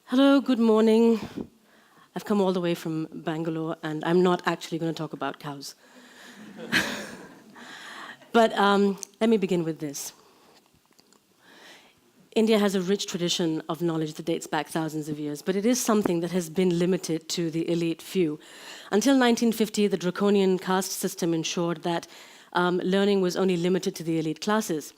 Hello, good morning. I've come all the way from Bangalore, and I'm not actually going to talk about cows. But let me begin with this. India has a rich tradition of knowledge that dates back thousands of years, but it is something that has been limited to the elite few. Until 1950, the draconian caste system ensured that learning was only limited to the elite classes.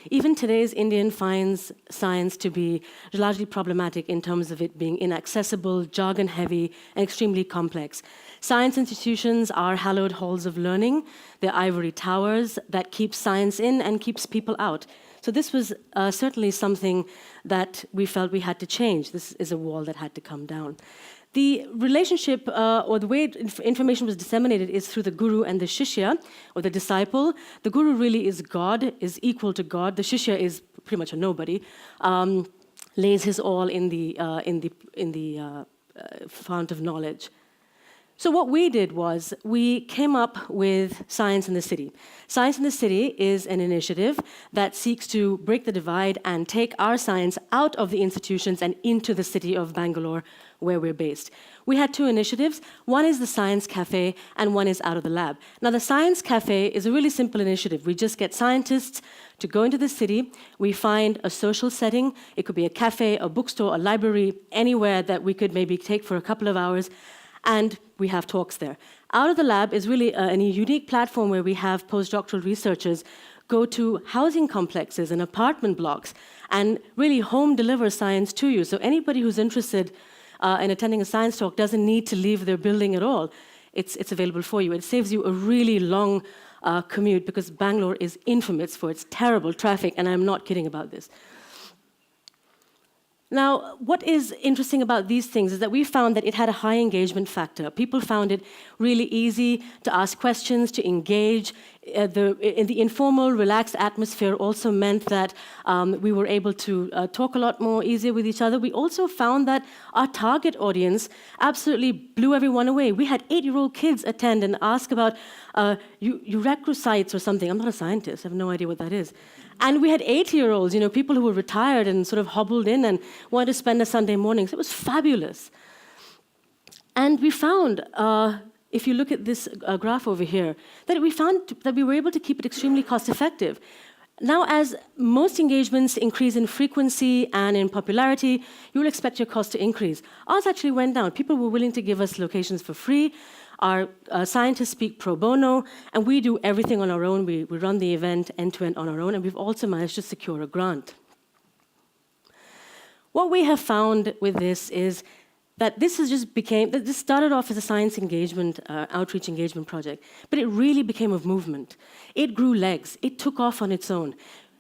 Even today's Indian finds science to be largely problematic in terms of it being inaccessible, jargon-heavy, and extremely complex. Science institutions are hallowed halls of learning. They're ivory towers that keep science in and keeps people out. So this was certainly something that we felt we had to change. This is a wall that had to come down. The relationship or the way information was disseminated is through the guru and the shishya, or the disciple. The guru really is God, is equal to God. The shishya is pretty much a nobody, lays his all in the fount of knowledge. So what we did was we came up with Science in the City. Science in the City is an initiative that seeks to break the divide and take our science out of the institutions and into the city of Bangalore, where we're based. We had two initiatives. One is the Science Cafe, and one is Out of the Lab. Now, the Science Cafe is a really simple initiative. We just get scientists to go into the city. We find a social setting. It could be a cafe, a bookstore, a library, anywhere that we could maybe take for a couple of hours, and we have talks there. Out of the Lab is really a unique platform where we have postdoctoral researchers go to housing complexes and apartment blocks and really home deliver science to you. So anybody who's interested in attending a science talk doesn't need to leave their building at all. It's available for you. It saves you a really long commute because Bangalore is infamous for its terrible traffic, and I'm not kidding about this. Now, what is interesting about these things is that we found that it had a high engagement factor. People found it really easy to ask questions, to engage. The informal, relaxed atmosphere also meant that we were able to talk a lot more easier with each other. We also found that our target audience absolutely blew everyone away. We had 8-year-old kids attend and ask about urachrocytes or something. I'm not a scientist. I have no idea what that is. And we had 80-year-olds, people who were retired and sort of hobbled in and wanted to spend a Sunday morning. So it was fabulous. And we found, if you look at this graph over here, that we found that we were able to keep it extremely cost-effective. Now, as most engagements increase in frequency and in popularity, you will expect your cost to increase. Ours actually went down. People were willing to give us locations for free. Our scientists speak pro bono, and we do everything on our own. We run the event end-to-end on our own, and we've also managed to secure a grant. What we have found with this is that this started off as a science engagement, outreach engagement project, but it really became a movement. It grew legs. It took off on its own.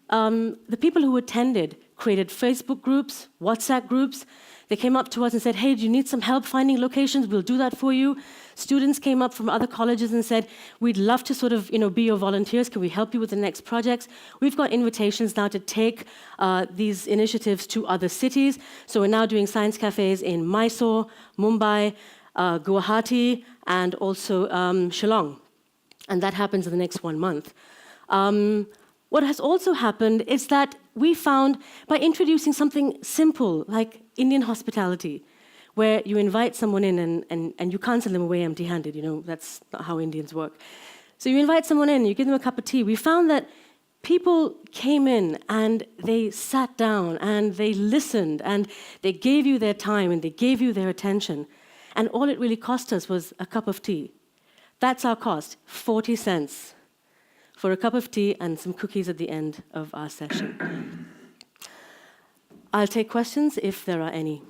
The people who attended created Facebook groups, WhatsApp groups. They came up to us and said, hey, do you need some help finding locations? We'll do that for you. Students came up from other colleges and said, we'd love to sort of be your volunteers. Can we help you with the next projects? We've got invitations now to take these initiatives to other cities. So we're now doing science cafes in Mysore, Mumbai, Guwahati, and also Shillong. And that happens in the next 1 month. What has also happened is that we found by introducing something simple like Indian hospitality, where you invite someone in and you can't send them away empty-handed, that's not how Indians work. So you invite someone in, you give them a cup of tea. We found that people came in and they sat down and they listened and they gave you their time and they gave you their attention. And all it really cost us was a cup of tea. That's our cost, 40 cents. For a cup of tea and some cookies at the end of our session. I'll take questions if there are any.